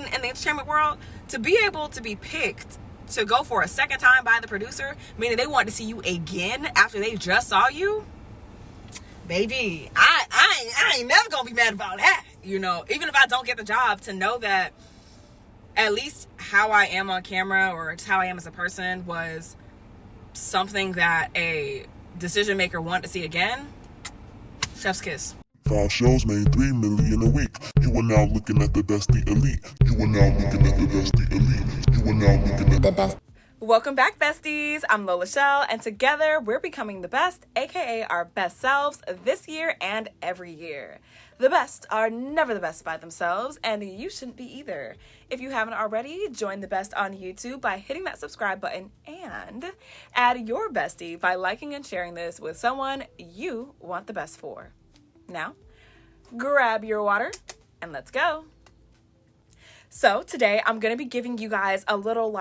in the entertainment world, to be able to be picked to go for a second time by the producer, meaning they want to see you again after they just saw you, baby, I ain't never gonna be mad about that. You know, even if I don't get the job, to know that at least how I am on camera or just how I am as a person was something that a decision maker wanted to see again. Chef's kiss. 5 shows made 3 million a week. You are now looking at the bestie elite. You are now looking at the bestie elite. You are now looking at the best. Welcome back, besties. I'm Lola Shell, and together we're becoming the best, aka our best selves, this year and every year. The best are never the best by themselves, and you shouldn't be either. If you haven't already, join the best on YouTube by hitting that subscribe button and add your bestie by liking and sharing this with someone you want the best for. Now, grab your water and let's go. So today I'm going to be giving you guys a little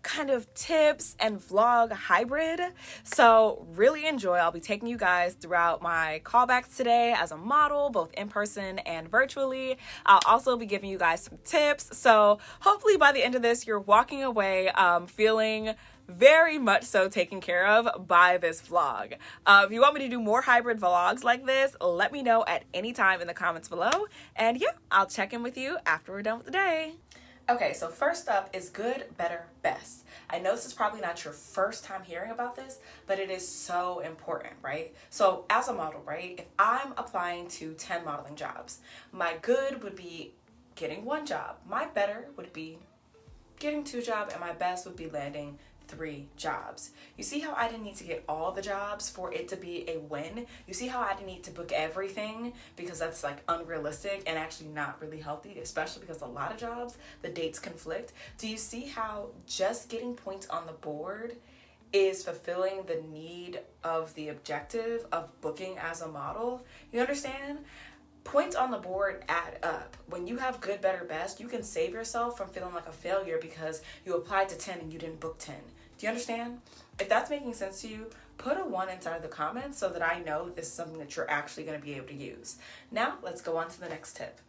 kind of tips and vlog hybrid. So really enjoy. I'll be taking you guys throughout my callbacks today as a model, both in person and virtually. I'll also be giving you guys some tips. So hopefully by the end of this, you're walking away feeling very much so taken care of by this vlog. If you want me to do more hybrid vlogs like this, let me know at any time in the comments below. And yeah, I'll check in with you after we're done with the day. Okay, so first up is good, better, best. I know this is probably not your first time hearing about this, but it is so important, right? So as a model, right, if I'm applying to 10 modeling jobs, my good would be getting 1 job. My better would be getting 2 jobs, and my best would be landing 3 jobs. You see how I didn't need to get all the jobs for it to be a win? You see how I didn't need to book everything, because that's unrealistic and actually not really healthy, especially because a lot of jobs, the dates conflict. Do you see how just getting points on the board is fulfilling the need of the objective of booking as a model? You understand? Points on the board add up. When you have good, better, best, you can save yourself from feeling like a failure because you applied to 10 and you didn't book 10. Do you understand? If that's making sense to you, put a 1 inside the comments so that I know this is something that you're actually going to be able to use. Now, let's go on to the next tip.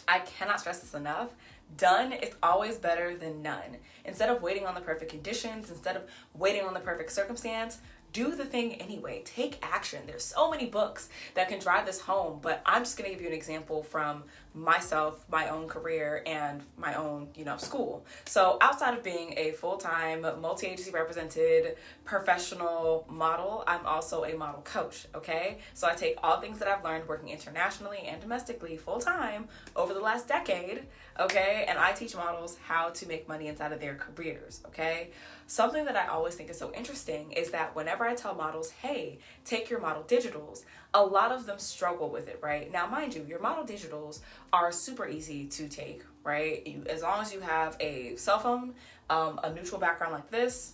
I cannot stress this enough. Done is always better than none. Instead of waiting on the perfect conditions, instead of waiting on the perfect circumstance, do the thing anyway. Take action. There's so many books that can drive this home, but I'm just going to give you an example from myself, my own career, and my own, school. So outside of being a full-time, multi-agency represented professional model, I'm also a model coach, okay? So I take all things that I've learned working internationally and domestically full-time over the last decade, okay? And I teach models how to make money inside of their careers, okay? Something that I always think is so interesting is that whenever I tell models, hey, take your model digitals, a lot of them struggle with it, right? Now, mind you, your model digitals are super easy to take, right? As long as you have a cell phone, a neutral background like this,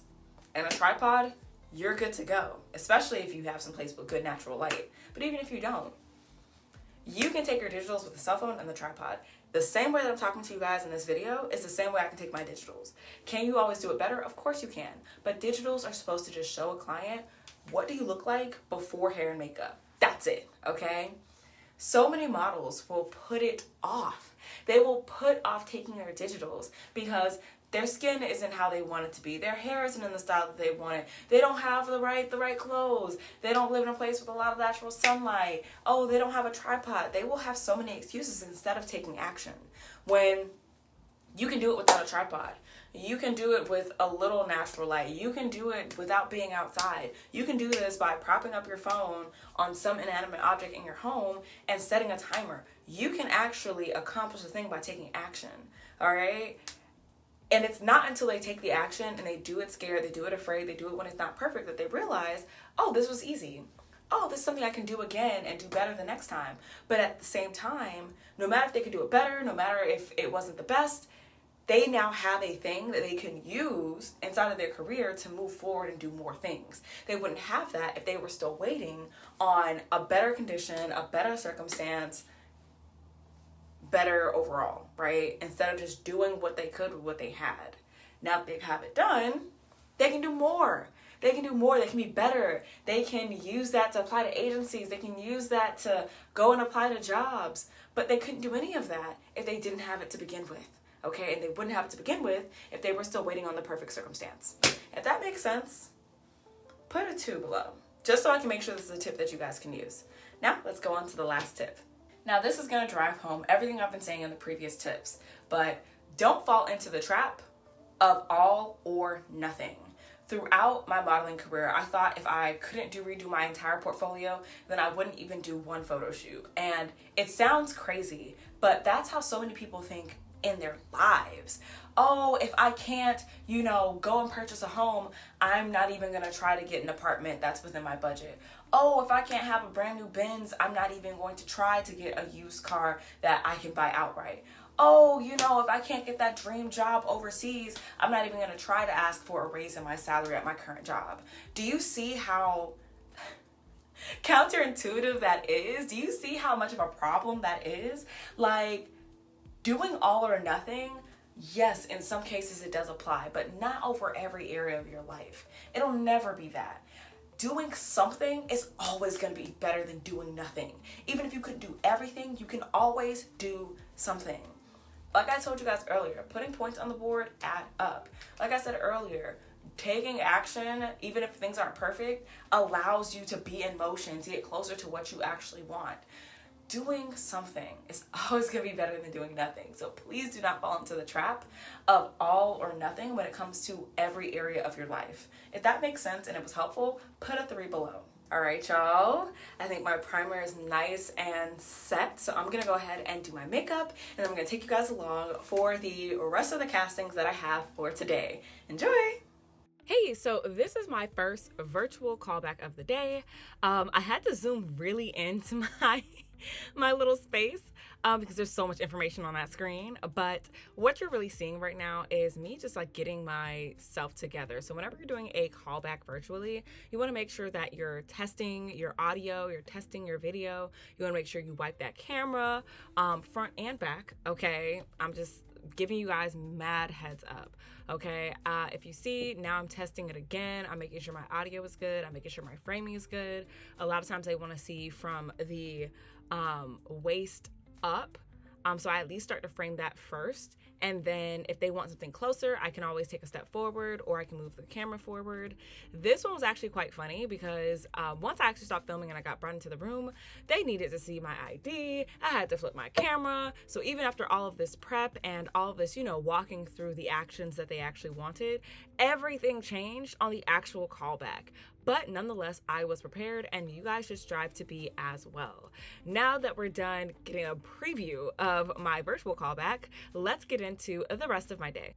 and a tripod, you're good to go, especially if you have some place with good natural light. But even if you don't, you can take your digitals with the cell phone and the tripod. The same way that I'm talking to you guys in this video is the same way I can take my digitals. Can you always do it better? Of course you can. But digitals are supposed to just show a client, what do you look like before hair and makeup? That's it, okay? So many models will put it off. They will put off taking their digitals because their skin isn't how they want it to be. Their hair isn't in the style that they want it. They don't have the right clothes. They don't live in a place with a lot of natural sunlight. Oh, they don't have a tripod. They will have so many excuses instead of taking action. When you can do it without a tripod. You can do it with a little natural light. You can do it without being outside. You can do this by propping up your phone on some inanimate object in your home and setting a timer. You can actually accomplish the thing by taking action, all right? And it's not until they take the action and they do it scared, they do it afraid, they do it when it's not perfect that they realize, oh, this was easy. Oh, this is something I can do again and do better the next time. But at the same time, no matter if they could do it better, no matter if it wasn't the best, they now have a thing that they can use inside of their career to move forward and do more things. They wouldn't have that if they were still waiting on a better condition, a better circumstance, better overall, right? Instead of just doing what they could with what they had. Now that they have it done, they can do more. They can do more. They can be better. They can use that to apply to agencies. They can use that to go and apply to jobs. But they couldn't do any of that if they didn't have it to begin with. okay? And they wouldn't have it to begin with if they were still waiting on the perfect circumstance. If that makes sense, put a 2 below, just so I can make sure this is a tip that you guys can use. Now, let's go on to the last tip. Now, this is gonna drive home everything I've been saying in the previous tips, but don't fall into the trap of all or nothing. Throughout my modeling career, I thought if I couldn't redo my entire portfolio, then I wouldn't even do one photo shoot. And it sounds crazy, but that's how so many people think in their lives. Oh, if I can't, go and purchase a home, I'm not even gonna try to get an apartment that's within my budget. Oh, if I can't have a brand new Benz, I'm not even going to try to get a used car that I can buy outright. Oh, if I can't get that dream job overseas, I'm not even going to try to ask for a raise in my salary at my current job. Do you see how counterintuitive that is? Do you see how much of a problem that is? Like, doing all or nothing, yes, in some cases it does apply, but not over every area of your life. It'll never be that. Doing something is always going to be better than doing nothing. Even if you could do everything, you can always do something. Like I told you guys earlier, putting points on the board add up. Like I said earlier, taking action, even if things aren't perfect, allows you to be in motion, to get closer to what you actually want. Doing something is always going to be better than doing nothing. So please do not fall into the trap of all or nothing when it comes to every area of your life. If that makes sense and it was helpful, put a 3 below. All right, y'all. I think my primer is nice and set, so I'm gonna go ahead and do my makeup, and then I'm gonna take you guys along for the rest of the castings that I have for today. Enjoy! Hey, so this is my first virtual callback of the day. I had to zoom really into my little space because there's so much information on that screen. But what you're really seeing right now is me just like getting myself together. So whenever you're doing a callback virtually, you want to make sure that you're testing your audio, you're testing your video. You want to make sure you wipe that camera front and back. Okay, I'm just giving you guys mad heads up. Okay, if you see, now I'm testing it again. I'm making sure my audio is good. I'm making sure my framing is good. A lot of times they want to see from the waist up. So I at least start to frame that first. And then if they want something closer, I can always take a step forward or I can move the camera forward. This one was actually quite funny because once I actually stopped filming and I got brought into the room, they needed to see my ID. I had to flip my camera. So even after all of this prep and all of this, walking through the actions that they actually wanted, everything changed on the actual callback. But nonetheless, I was prepared and you guys should strive to be as well. Now that we're done getting a preview of my virtual callback, let's get into the rest of my day.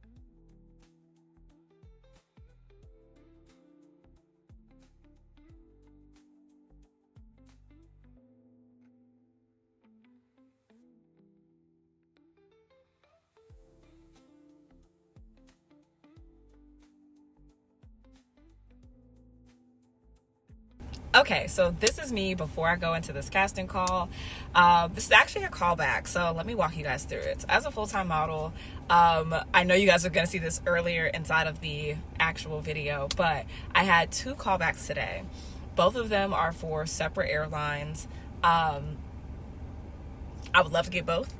Okay, so this is me before I go into this casting call. This is actually a callback, so let me walk you guys through it. So as a full-time model, I know you guys are going to see this earlier inside of the actual video, but I had 2 callbacks today. Both of them are for separate airlines. I would love to get both.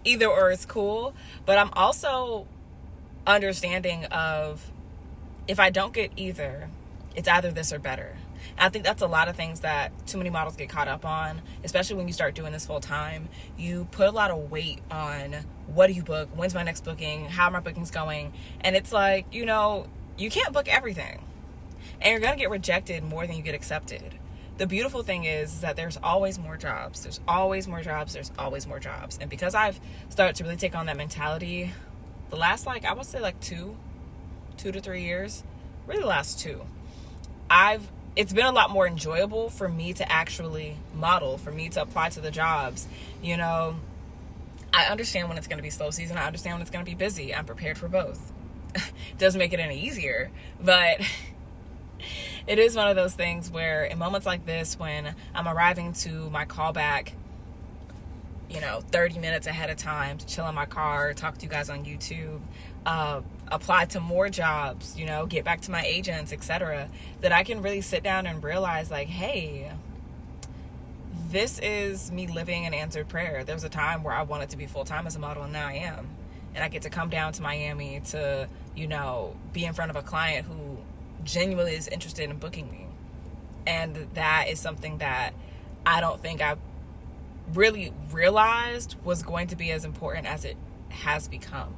Either or is cool, but I'm also understanding of if I don't get either, it's either this or better. And I think that's a lot of things that too many models get caught up on, especially when you start doing this full time. You put a lot of weight on what do you book, when's my next booking, how are my bookings going, and it's like, you can't book everything. And you're going to get rejected more than you get accepted. The beautiful thing is that there's always more jobs. There's always more jobs. There's always more jobs. And because I've started to really take on that mentality, the last, I would say 2 to 3 years, really the last 2, it's been a lot more enjoyable for me to actually model, for me to apply to the jobs. I understand when it's going to be slow season. I understand when it's going to be busy. I'm prepared for both. Doesn't make it any easier, but it is one of those things where in moments like this, when I'm arriving to my callback, 30 minutes ahead of time to chill in my car, talk to you guys on YouTube, apply to more jobs, get back to my agents, etc., that I can really sit down and realize hey, this is me living an answered prayer. There was a time where I wanted to be full-time as a model, and now I am. And I get to come down to Miami to, be in front of a client who genuinely is interested in booking me. And that is something that I don't think I really realized was going to be as important as it has become.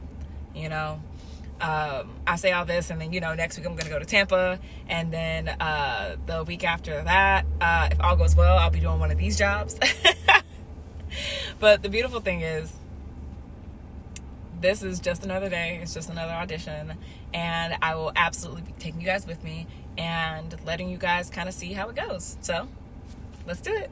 I say all this, and then next week I'm going to go to Tampa, and then the week after that, if all goes well, I'll be doing one of these jobs. But the beautiful thing is, this is just another day. It's just another audition, and I will absolutely be taking you guys with me and letting you guys kind of see how it goes. So let's do it.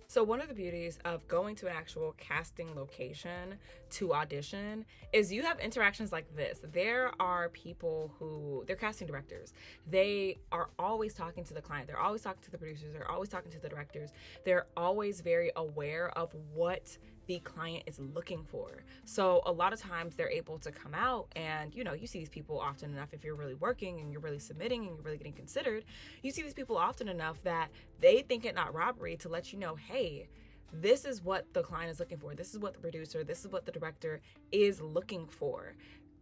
So one of the beauties of going to an actual casting location to audition is you have interactions like this. There are people who, they're casting directors. They are always talking to the client. They're always talking to the producers. They're always talking to the directors. They're always very aware of what the client is looking for. So a lot of times they're able to come out and, you see these people often enough. If you're really working and you're really submitting and you're really getting considered, you see these people often enough that they think it not robbery to let you know, hey, this is what the client is looking for. This is what the producer, this is what the director is looking for.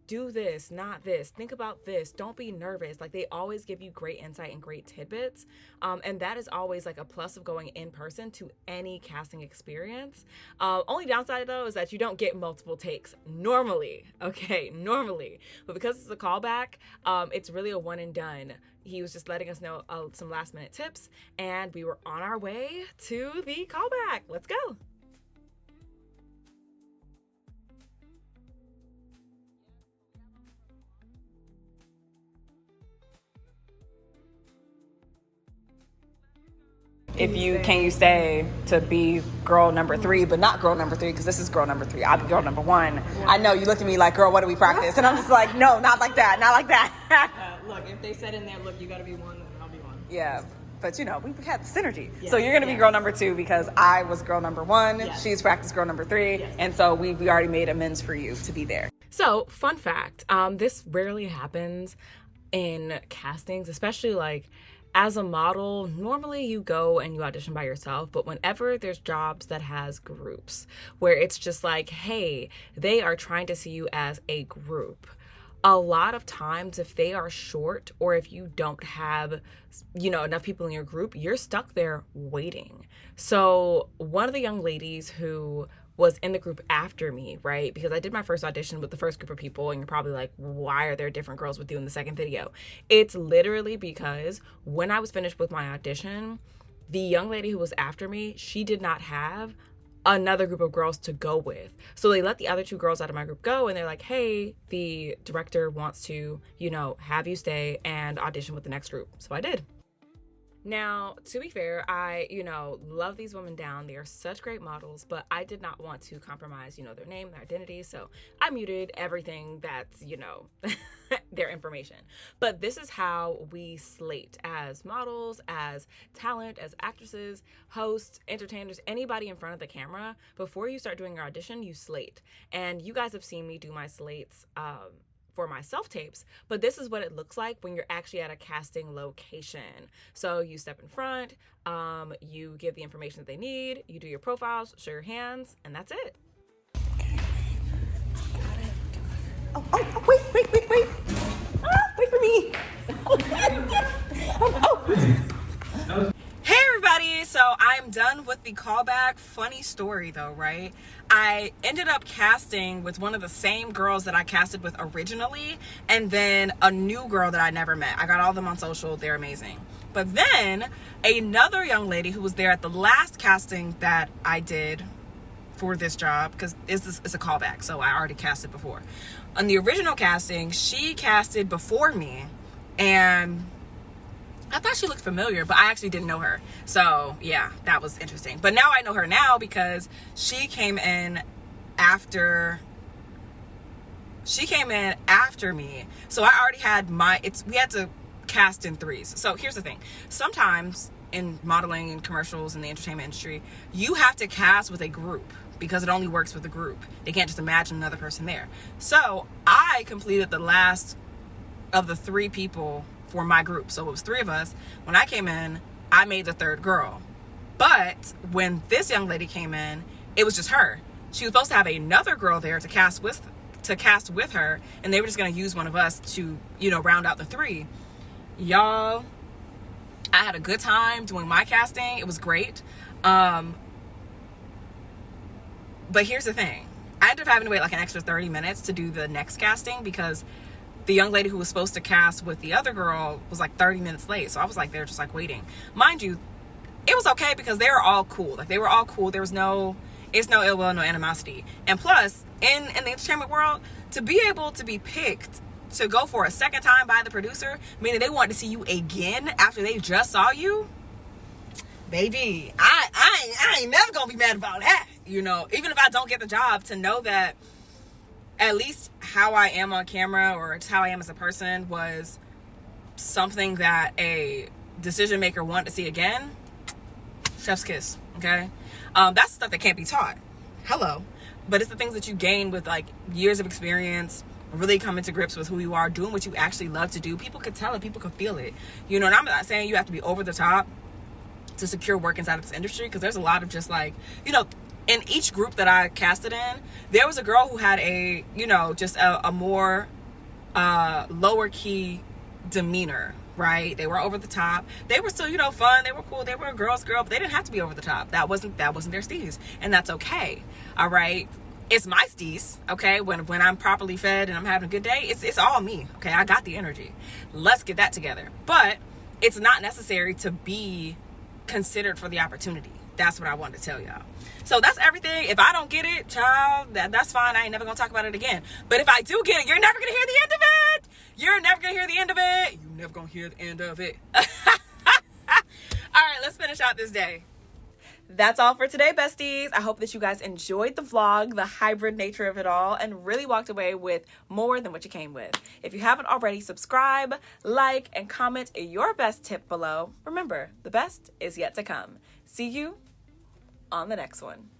Do this, not this. Think about this. Don't be nervous. Like, they always give you great insight and great tidbits. And that is always like a plus of going in person to any casting experience. Only downside though is that you don't get multiple takes normally. Okay, normally. But because it's a callback, it's really a one and done. He was just letting us know some last minute tips, and we were on our way to the callback. Let's go. Can you stay to be girl number 3, but not girl number 3, because this is girl number 3. I'll be girl number 1. Yeah. I know you looked at me like, girl, what do we practice? And I'm just like, no, not like that, not like that. Look, if they said in there, look, you got to be 1, then I'll be 1. Yeah, but we had synergy. Yes, so you're gonna be girl number 2 because I was girl number 1. Yes. She's practice girl number 3, yes. And so we already made amends for you to be there. So fun fact, this rarely happens in castings, especially like. As a model, normally you go and you audition by yourself, but whenever there's jobs that has groups where it's just like, hey, they are trying to see you as a group. A lot of times if they are short or if you don't have, enough people in your group, you're stuck there waiting. So one of the young ladies who was in the group after me, right? Because I did my first audition with the first group of people, and you're probably like, why are there different girls with you in the second video? It's literally because when I was finished with my audition, the young lady who was after me, she did not have another group of girls to go with. So they let the other 2 girls out of my group go, and they're like, hey, the director wants to, have you stay and audition with the next group. So I did. Now, to be fair, I, love these women down. They are such great models, but I did not want to compromise, their name, their identity. So I muted everything that's, their information. But this is how we slate as models, as talent, as actresses, hosts, entertainers, anybody in front of the camera. Before you start doing your audition, you slate. And you guys have seen me do my slates, for my self-tapes, but this is what it looks like when you're actually at a casting location. So you step in front, you give the information that they need, you do your profiles, show your hands, and that's it. Okay. Got it. Oh, wait. Wait for me. Hey everybody, so I'm done with the callback. Funny story though, right? I ended up casting with one of the same girls that I casted with originally, and then a new girl that I never met. I got all of them on social, they're amazing. But then another young lady who was there at the last casting that I did for this job, because it's a callback, so I already casted before. On the original casting, she casted before me, and I thought she looked familiar, but I actually didn't know her. So yeah, that was interesting. But now I know her now because she came in after me. So I already had we had to cast in 3s. So here's the thing. Sometimes in modeling and commercials in the entertainment industry, you have to cast with a group because it only works with a group. They can't just imagine another person there. So I completed the last of the 3 people for my group. So it was 3 of us. When I came in, I made the 3rd girl. But when this young lady came in, it was just her. She was supposed to have another girl there to cast with her, and they were just going to use one of us to, round out the 3. Y'all, I had a good time doing my casting. It was great. But here's the thing. I ended up having to wait like an extra 30 minutes to do the next casting because the young lady who was supposed to cast with the other girl was like 30 minutes late. So I was like, they're just like waiting. Mind you, it was okay because they were all cool. Like they were all cool. There was no ill will, no animosity. And plus, in the entertainment world, to be able to be picked to go for a second time by the producer, meaning they wanted to see you again after they just saw you, baby, I ain't never gonna be mad about that. Even if I don't get the job, to know that at least how I am on camera or just how I am as a person was something that a decision maker wanted to see again. Chef's kiss, okay? That's stuff that can't be taught. Hello. But it's the things that you gain with like years of experience, really coming to grips with who you are, doing what you actually love to do. People could tell it, people could feel it. And I'm not saying you have to be over the top to secure work inside of this industry, because there's a lot of just like, in each group that I casted in, there was a girl who had just a more lower key demeanor, right? They were over the top. They were still, fun. They were cool. They were a girl, but they didn't have to be over the top. That wasn't their steez, and that's okay. All right. It's my steez, okay? When I'm properly fed and I'm having a good day, it's all me, okay? I got the energy. Let's get that together. But it's not necessary to be considered for the opportunity. That's what I wanted to tell y'all. So that's everything. If I don't get it, child, that's fine. I ain't never gonna talk about it again. But if I do get it, you're never gonna hear the end of it. You're never gonna hear the end of it. You're never gonna hear the end of it. All right, let's finish out this day. That's all for today, besties. I hope that you guys enjoyed the vlog, the hybrid nature of it all, and really walked away with more than what you came with. If you haven't already, subscribe, like, and comment your best tip below. Remember, the best is yet to come. See you on the next one.